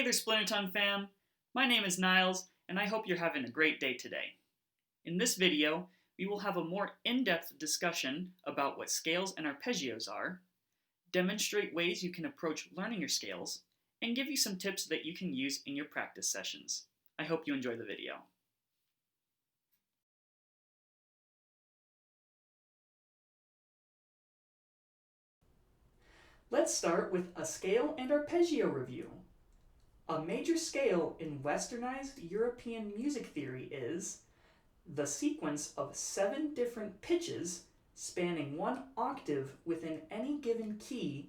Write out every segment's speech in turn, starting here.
there, Splinter fam! My name is Niles, and I hope you're having a great day today. In this video, we will have a more in-depth discussion about what scales and arpeggios are, demonstrate ways you can approach learning your scales, and give you some tips that you can use in your practice sessions. I hope you enjoy the video. Let's start with a scale and arpeggio review. A major scale in westernized European music theory is the sequence of 7 different pitches spanning 1 octave within any given key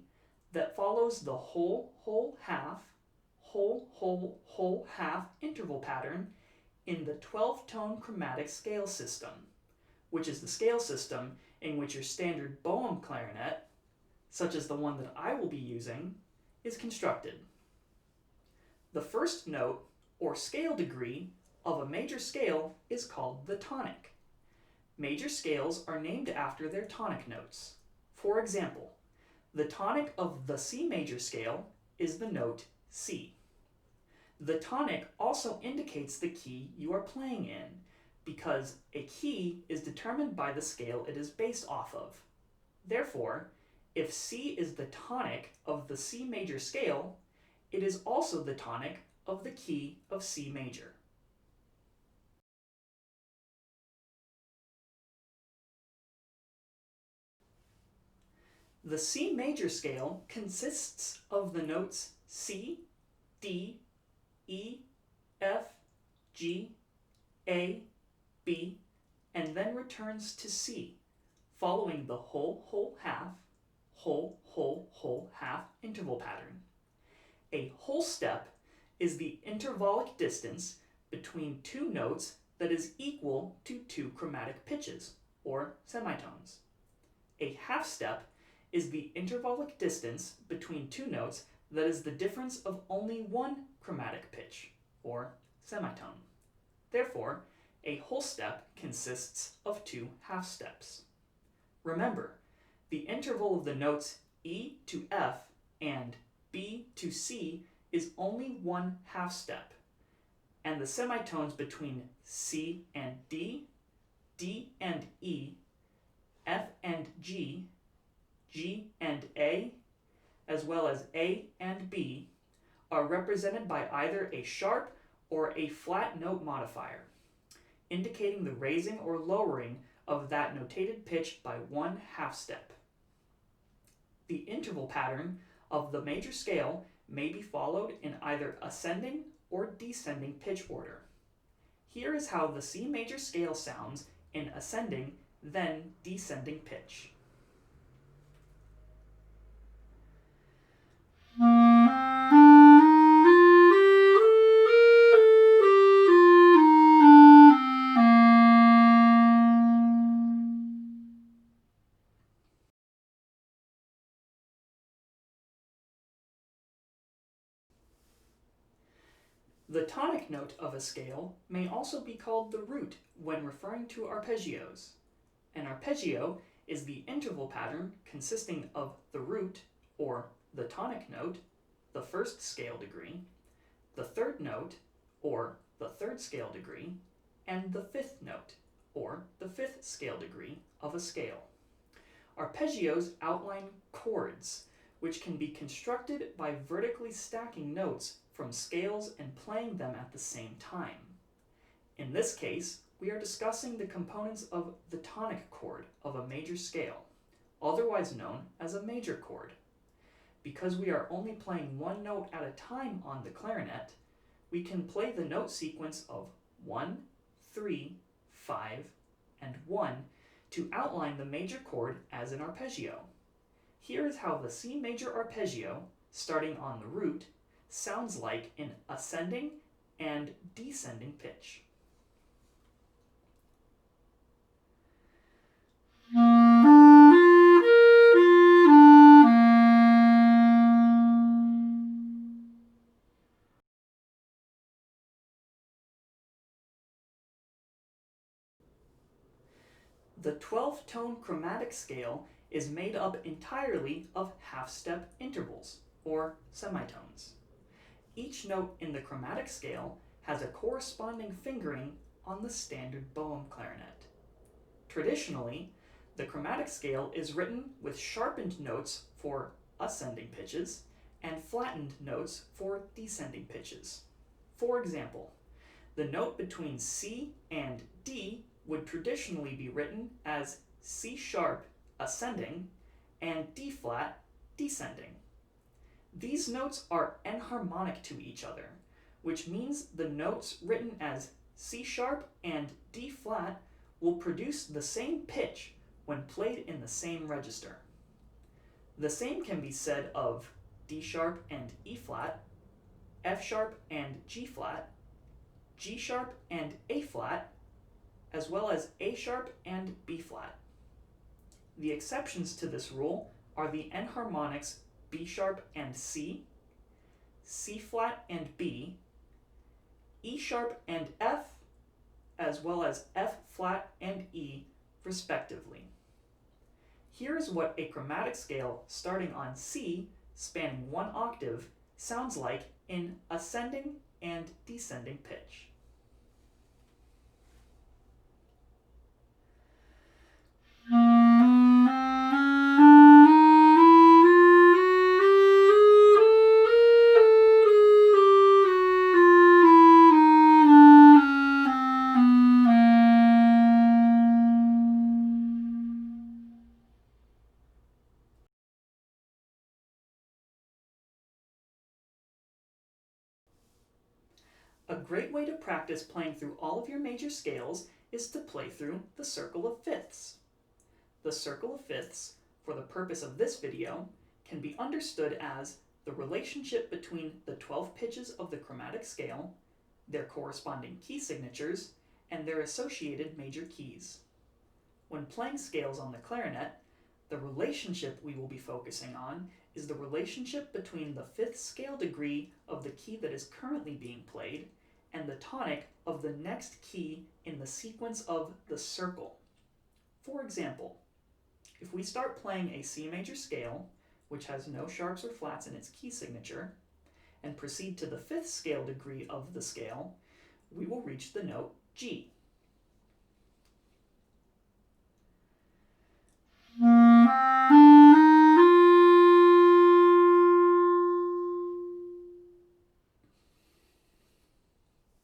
that follows the whole, whole, half, whole, whole, whole, half interval pattern in the 12-tone chromatic scale system, which is the scale system in which your standard Boehm clarinet, such as the one that I will be using, is constructed. The first note, or scale degree, of a major scale is called the tonic. Major scales are named after their tonic notes. For example, the tonic of the C major scale is the note C. The tonic also indicates the key you are playing in, because a key is determined by the scale it is based off of. Therefore, if C is the tonic of the C major scale, it is also the tonic of the key of C major. The C major scale consists of the notes C, D, E, F, G, A, B, and then returns to C, following the whole, whole, half, whole, whole, whole, half interval pattern. A whole step is the intervallic distance between 2 notes that is equal to 2 chromatic pitches, or semitones. A half step is the intervallic distance between 2 notes that is the difference of only 1 chromatic pitch, or semitone. Therefore, a whole step consists of 2 half steps. Remember, the interval of the notes E to F and B to C is only 1 half step, and the semitones between C and D, D and E, F and G, G and A, as well as A and B, are represented by either a sharp or a flat note modifier, indicating the raising or lowering of that notated pitch by 1 half step. The interval pattern of the major scale may be followed in either ascending or descending pitch order. Here is how the C major scale sounds in ascending, then descending pitch. The tonic note of a scale may also be called the root when referring to arpeggios. An arpeggio is the interval pattern consisting of the root, or the tonic note, the first scale degree, the third note, or the third scale degree, and the fifth note, or the fifth scale degree of a scale. Arpeggios outline chords, which can be constructed by vertically stacking notes from scales and playing them at the same time. In this case, we are discussing the components of the tonic chord of a major scale, otherwise known as a major chord. Because we are only playing 1 note at a time on the clarinet, we can play the note sequence of 1, 3, 5, and 1 to outline the major chord as an arpeggio. Here is how the C major arpeggio, starting on the root, sounds like in ascending and descending pitch. The 12-tone chromatic scale is made up entirely of half-step intervals, or semitones. Each note in the chromatic scale has a corresponding fingering on the standard Boehm clarinet. Traditionally, the chromatic scale is written with sharpened notes for ascending pitches and flattened notes for descending pitches. For example, the note between C and D would traditionally be written as C sharp ascending and D flat descending. These notes are enharmonic to each other, which means the notes written as C sharp and D flat will produce the same pitch when played in the same register. The same can be said of D sharp and E flat, F sharp and G flat, G sharp and A flat, as well as A sharp and B flat. The exceptions to this rule are the enharmonics B sharp and C, C flat and B, E sharp and F, as well as F flat and E, respectively. Here is what a chromatic scale starting on C, spanning one octave, sounds like in ascending and descending pitch. A great way to practice playing through all of your major scales is to play through the circle of fifths. The circle of fifths, for the purpose of this video, can be understood as the relationship between the 12 pitches of the chromatic scale, their corresponding key signatures, and their associated major keys. When playing scales on the clarinet, the relationship we will be focusing on is the relationship between the fifth scale degree of the key that is currently being played and the tonic of the next key in the sequence of the circle. For example, if we start playing a C major scale, which has no sharps or flats in its key signature, and proceed to the fifth scale degree of the scale, we will reach the note G.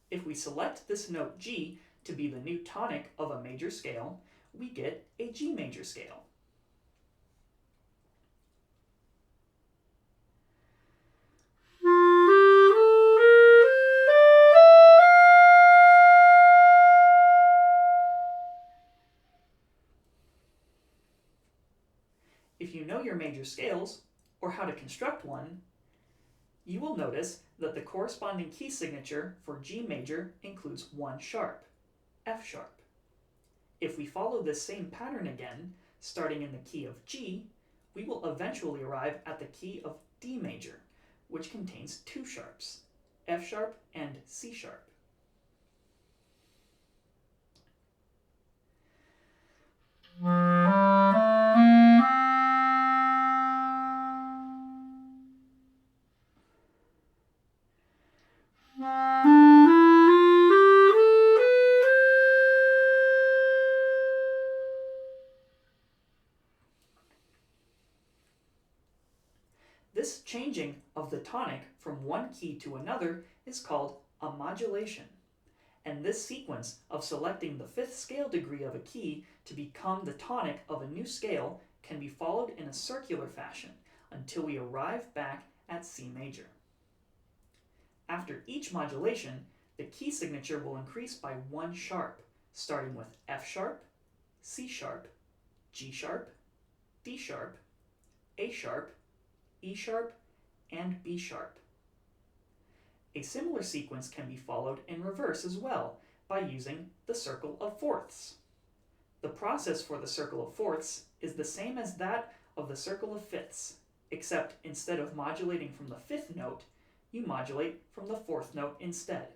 If we select this note G to be the new tonic of a major scale, we get a G major scale. If you know your major scales, or how to construct one, you will notice that the corresponding key signature for G major includes one sharp, F sharp. If we follow this same pattern again, starting in the key of G, we will eventually arrive at the key of D major, which contains two sharps, F sharp and C sharp. This changing of the tonic from one key to another is called a modulation, and this sequence of selecting the fifth scale degree of a key to become the tonic of a new scale can be followed in a circular fashion until we arrive back at C major. After each modulation, the key signature will increase by one sharp, starting with F sharp, C sharp, G sharp, D sharp, A sharp, E sharp, and B sharp. A similar sequence can be followed in reverse as well by using the circle of fourths. The process for the circle of fourths is the same as that of the circle of fifths, except instead of modulating from the fifth note, you modulate from the fourth note instead.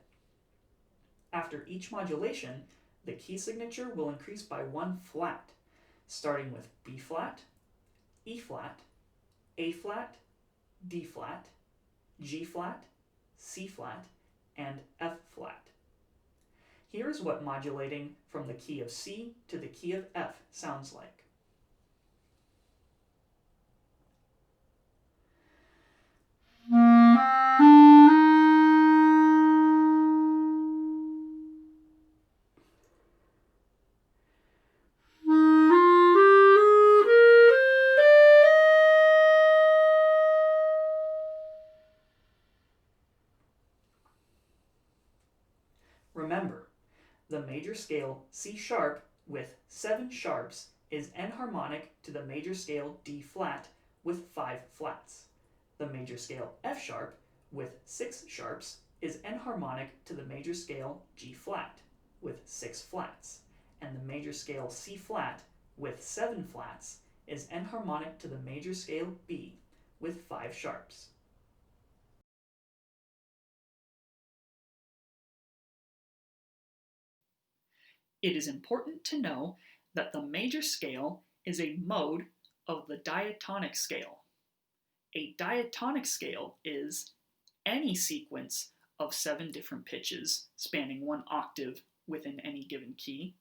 After each modulation, the key signature will increase by one flat, starting with B flat, E flat, A flat, D flat, G flat, C flat, and F flat. Here's what modulating from the key of C to the key of F sounds like. Remember, the major scale C sharp with 7 sharps is enharmonic to the major scale D flat with 5 flats. The major scale F sharp with 6 sharps is enharmonic to the major scale G flat with 6 flats, and the major scale C flat with 7 flats is enharmonic to the major scale B with 5 sharps. It is important to know that the major scale is a mode of the diatonic scale. A diatonic scale is any sequence of 7 different pitches spanning 1 octave within any given key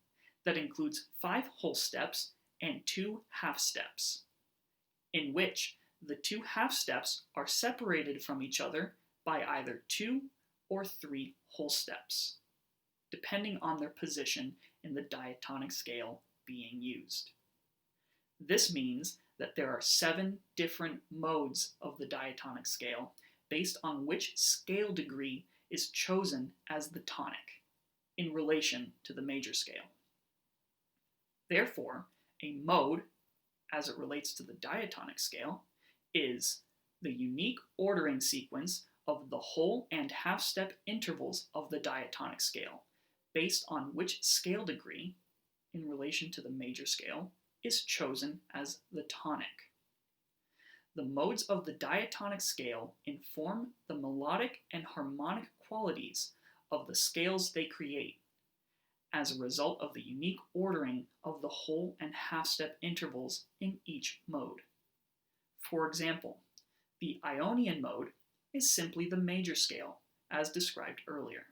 that includes 5 whole steps and 2 half steps, in which the 2 half steps are separated from each other by either 2 or 3 whole steps, depending on their position in the diatonic scale being used. This means that there are 7 different modes of the diatonic scale based on which scale degree is chosen as the tonic in relation to the major scale. Therefore, a mode, as it relates to the diatonic scale, is the unique ordering sequence of the whole and half step intervals of the diatonic scale, based on which scale degree, in relation to the major scale, is chosen as the tonic. The modes of the diatonic scale inform the melodic and harmonic qualities of the scales they create, as a result of the unique ordering of the whole and half step intervals in each mode. For example, the Ionian mode is simply the major scale, as described earlier,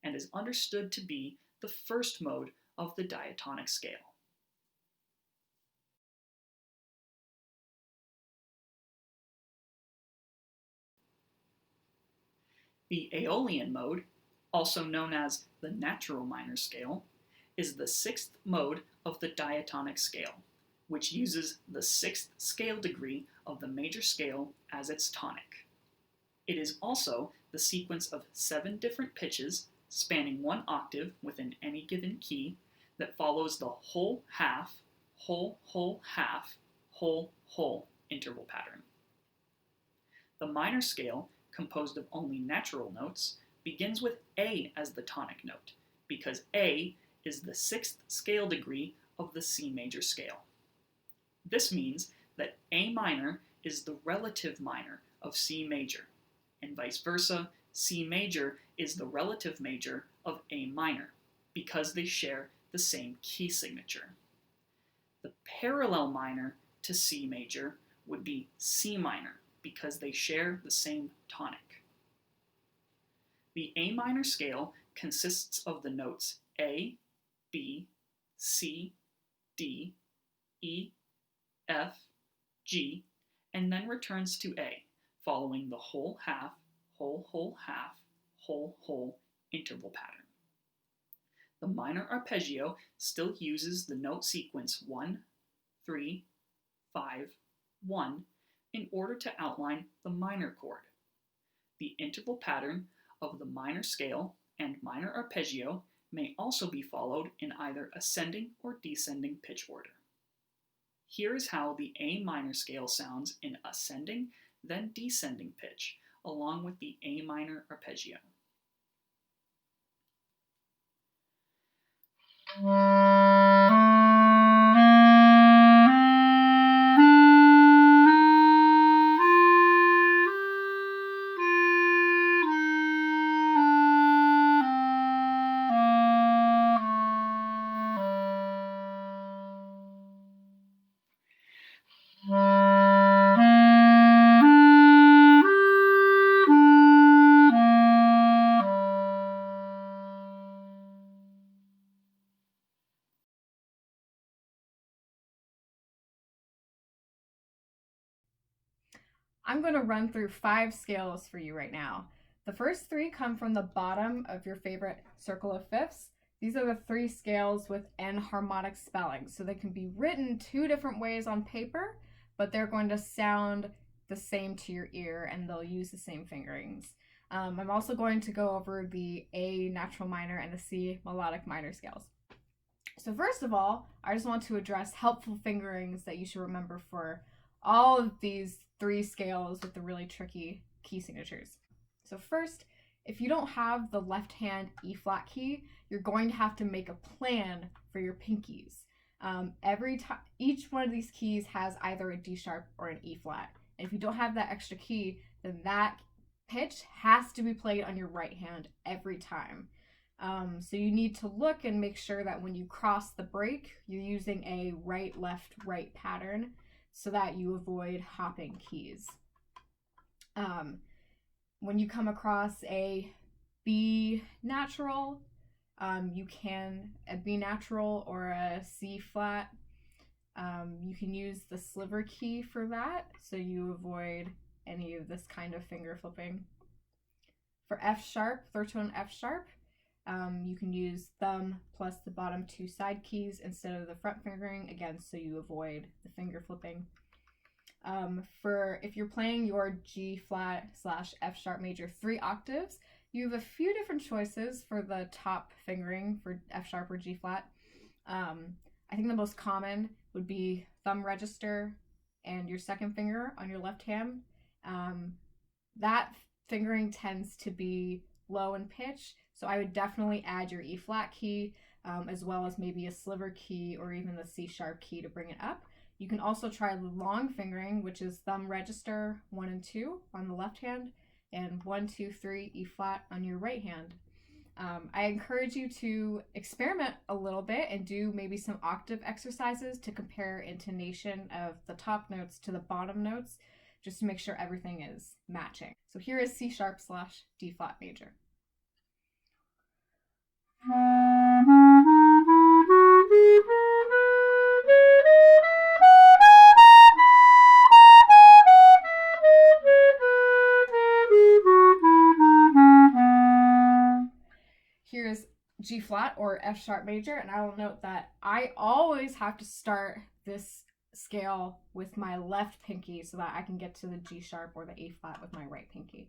and is understood to be the first mode of the diatonic scale. The Aeolian mode, also known as the natural minor scale, is the 6th mode of the diatonic scale, which uses the 6th scale degree of the major scale as its tonic. It is also the sequence of 7 different pitches spanning 1 octave within any given key that follows the whole half, whole, whole, half, whole, whole interval pattern. The minor scale, composed of only natural notes, begins with A as the tonic note, because A is the 6th scale degree of the C major scale. This means that A minor is the relative minor of C major, and vice versa, C major is the relative major of A minor, because they share the same key signature. The parallel minor to C major would be C minor, because they share the same tonic. The A minor scale consists of the notes A, B, C, D, E, F, G, and then returns to A, following the whole half, whole, whole, half, whole, whole interval pattern. The minor arpeggio still uses the note sequence 1, 3, 5, 1 in order to outline the minor chord. The interval pattern of the minor scale and minor arpeggio may also be followed in either ascending or descending pitch order. Here is how the A minor scale sounds in ascending, then descending pitch, along with the A minor arpeggio. I'm going to run through 5 scales for you right now. The first 3 come from the bottom of your favorite circle of fifths. These are the 3 scales with enharmonic spelling. So they can be written 2 different ways on paper, but they're going to sound the same to your ear and they'll use the same fingerings. I'm also going to go over the A natural minor and the C melodic minor scales. So first of all, I just want to address helpful fingerings that you should remember for all of these 3 scales with the really tricky key signatures. So first, if you don't have the left hand E flat key, you're going to have to make a plan for your pinkies. Every time, each one of these keys has either a D sharp or an E flat. And if you don't have that extra key, then that pitch has to be played on your right hand every time. So you need to look and make sure that when you cross the break, you're using a right, left, right pattern so that you avoid hopping keys. When you come across a B natural, you can a B natural or a C flat. You can use the sliver key for that, so you avoid any of this kind of finger flipping. For F sharp, third tone F sharp, you can use thumb plus the bottom 2 side keys instead of the front fingering, again, so you avoid the finger flipping. For if you're playing your G flat / F sharp major 3 octaves, you have a few different choices for the top fingering for F sharp or G flat. I think the most common would be thumb register and your second finger on your left hand. That fingering tends to be low in pitch, so I would definitely add your E flat key, as well as maybe a sliver key or even the C sharp key to bring it up. You can also try long fingering, which is thumb register 1 and 2 on the left hand, and 1, 2, 3 E flat on your right hand. I encourage you to experiment a little bit and do maybe some octave exercises to compare intonation of the top notes to the bottom notes, just to make sure everything is matching. So here is C sharp / D flat major. Here's G flat or F sharp major, and I will note that I always have to start this scale with my left pinky so that I can get to the G sharp or the A flat with my right pinky.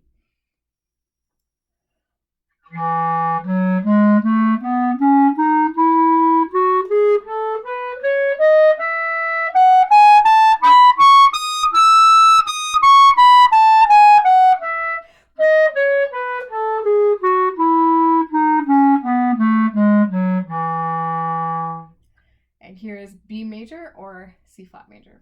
And here is B major or C flat major.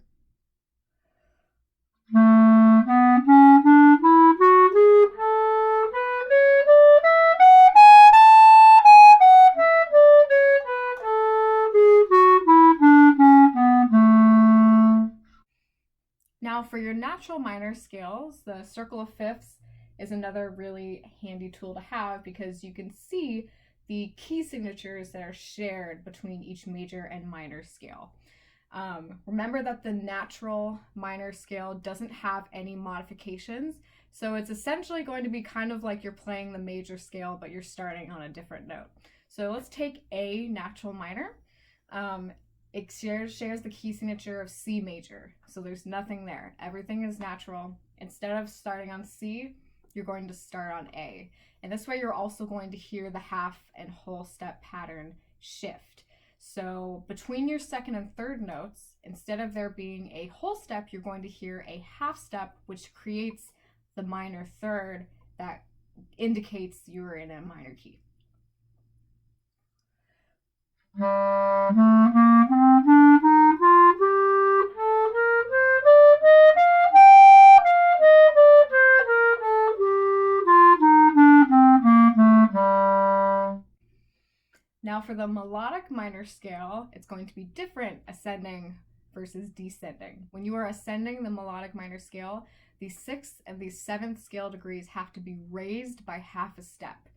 Now for your natural minor scales, the circle of fifths is another really handy tool to have because you can see the key signatures that are shared between each major and minor scale. Remember that the natural minor scale doesn't have any modifications, so it's essentially going to be kind of like you're playing the major scale, but you're starting on a different note. So let's take A natural minor. It shares the key signature of C major, so there's nothing there. Everything is natural. Instead of starting on C, you're going to start on A. And this way you're also going to hear the half and whole step pattern shift. So between your second and third notes, instead of there being a whole step, you're going to hear a half step, which creates the minor third that indicates you're in a minor key. Now for the melodic minor scale, it's going to be different ascending versus descending. When you are ascending the melodic minor scale, the 6th and the 7th scale degrees have to be raised by half a step.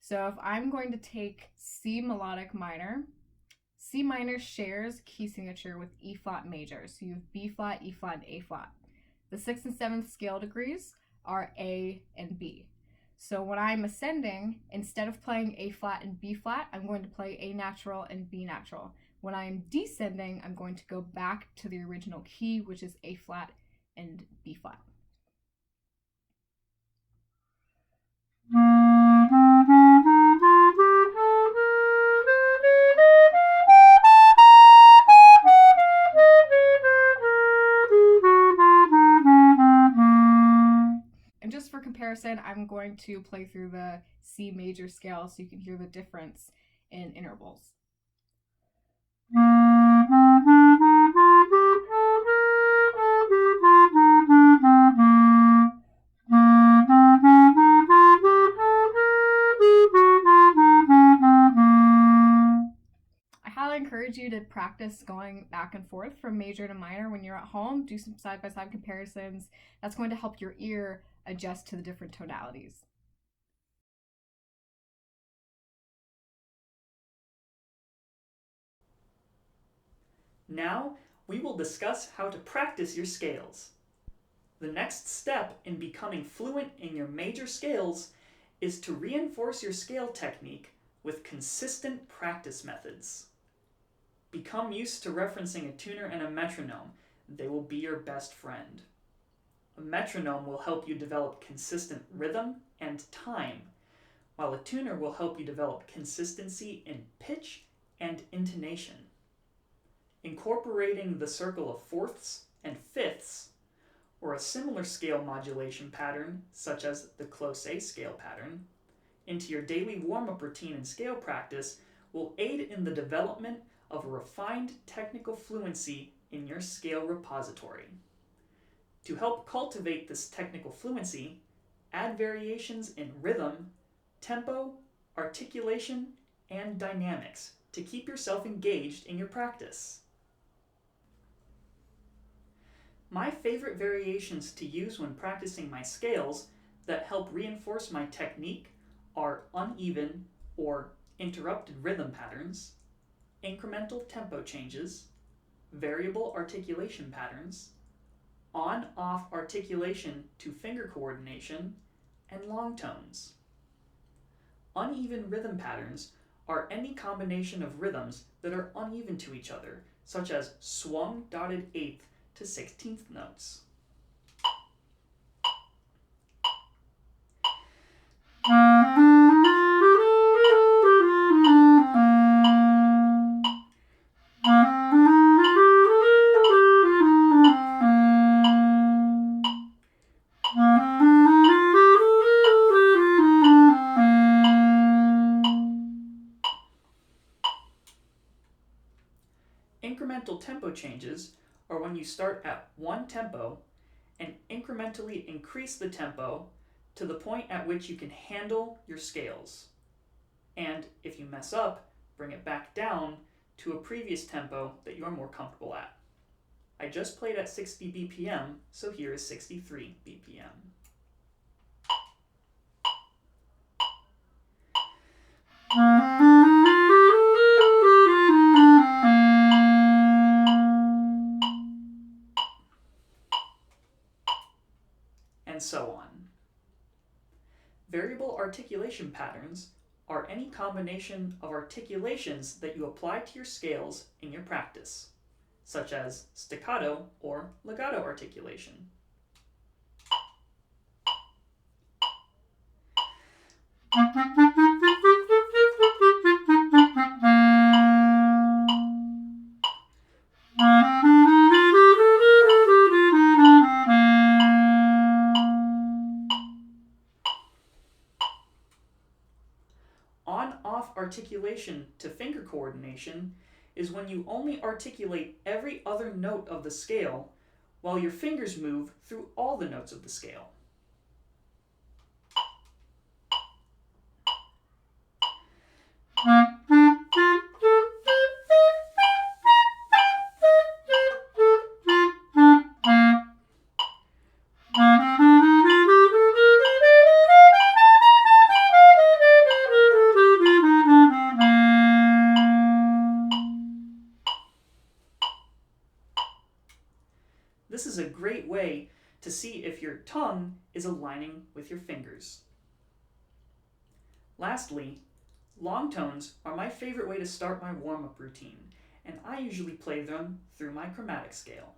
So if I'm going to take C melodic minor, C minor shares key signature with E flat major. So you have B flat, E flat, and A flat. The 6th and 7th scale degrees are A and B. So when I'm ascending, instead of playing A flat and B flat, I'm going to play A natural and B natural. When I'm descending, I'm going to go back to the original key, which is A flat and B flat. And just for comparison, I'm going to play through the C major scale so you can hear the difference in intervals. I highly encourage you to practice going back and forth from major to minor when you're at home. Do some side-by-side comparisons. That's going to help your ear adjust to the different tonalities. Now, we will discuss how to practice your scales. The next step in becoming fluent in your major scales is to reinforce your scale technique with consistent practice methods. Become used to referencing a tuner and a metronome. They will be your best friend. A metronome will help you develop consistent rhythm and time, while a tuner will help you develop consistency in pitch and intonation. Incorporating the circle of fourths and fifths, or a similar scale modulation pattern, such as the close A scale pattern, into your daily warm-up routine and scale practice will aid in the development of a refined technical fluency in your scale repository. To help cultivate this technical fluency, add variations in rhythm, tempo, articulation, and dynamics to keep yourself engaged in your practice. My favorite variations to use when practicing my scales that help reinforce my technique are uneven or interrupted rhythm patterns, incremental tempo changes, variable articulation patterns, on-off articulation to finger coordination, and long tones. Uneven rhythm patterns are any combination of rhythms that are uneven to each other, such as swung dotted eighth to 16th notes. Incremental tempo changes are when you start at one tempo and incrementally increase the tempo to the point at which you can handle your scales. And if you mess up, bring it back down to a previous tempo that you're more comfortable at. I just played at 60 BPM, so here is 63 BPM. And so on. Variable articulation patterns are any combination of articulations that you apply to your scales in your practice, such as staccato or legato articulation. On-off articulation to finger coordination is when you only articulate every other note of the scale while your fingers move through all the notes of the scale. This is a great way to see if your tongue is aligning with your fingers. Lastly, long tones are my favorite way to start my warm-up routine, and I usually play them through my chromatic scale.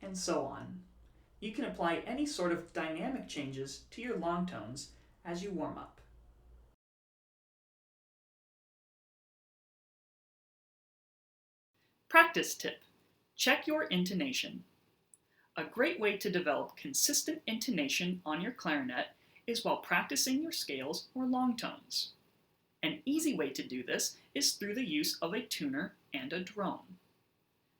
And so on. You can apply any sort of dynamic changes to your long tones as you warm up. Practice tip: check your intonation. A great way to develop consistent intonation on your clarinet is while practicing your scales or long tones. An easy way to do this is through the use of a tuner and a drone.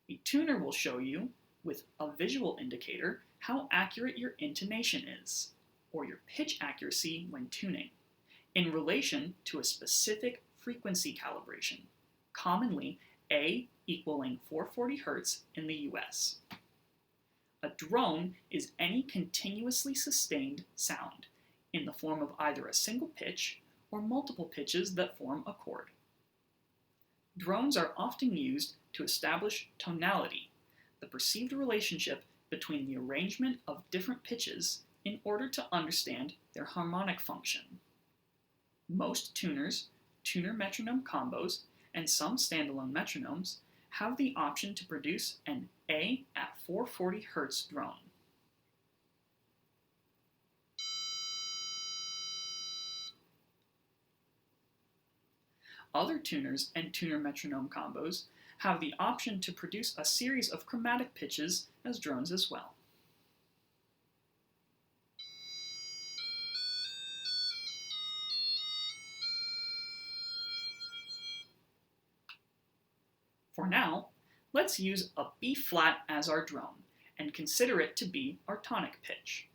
The tuner will show you, with a visual indicator, how accurate your intonation is, or your pitch accuracy when tuning, in relation to a specific frequency calibration, commonly A equaling 440 Hz in the US. A drone is any continuously sustained sound in the form of either a single pitch or multiple pitches that form a chord. Drones are often used to establish tonality, the perceived relationship between the arrangement of different pitches in order to understand their harmonic function. Most tuners, tuner metronome combos, and some standalone metronomes have the option to produce an A at 440 Hz drone. Other tuners and tuner metronome combos have the option to produce a series of chromatic pitches as drones as well. For now, let's use a B flat as our drone and consider it to be our tonic pitch.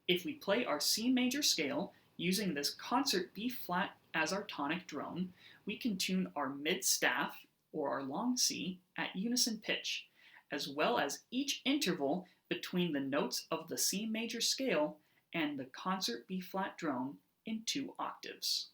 If we play our C major scale using this concert B flat as our tonic drone, we can tune our mid-staff, or our long C, at unison pitch, as well as each interval between the notes of the C major scale and the concert B flat drone in 2 octaves.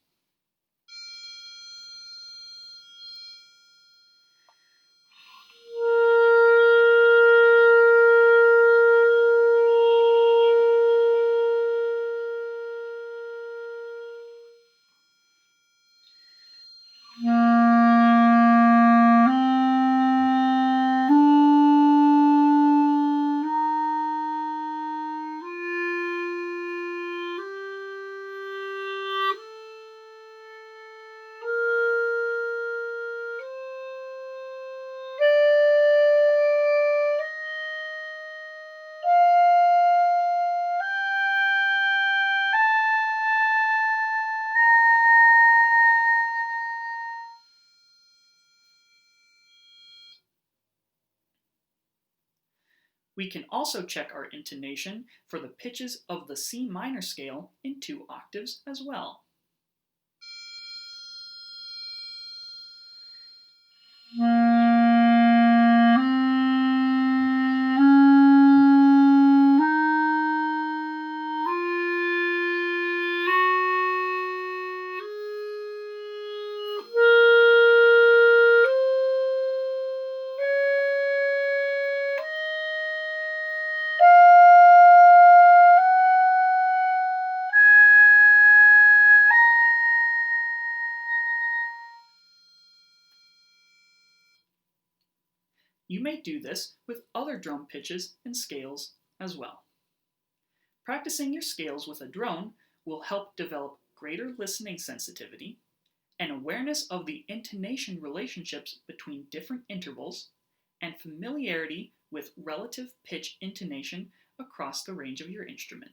We can also check our intonation for the pitches of the C minor scale in 2 octaves as well. You may do this with other drum pitches and scales as well. Practicing your scales with a drone will help develop greater listening sensitivity, an awareness of the intonation relationships between different intervals, and familiarity with relative pitch intonation across the range of your instrument.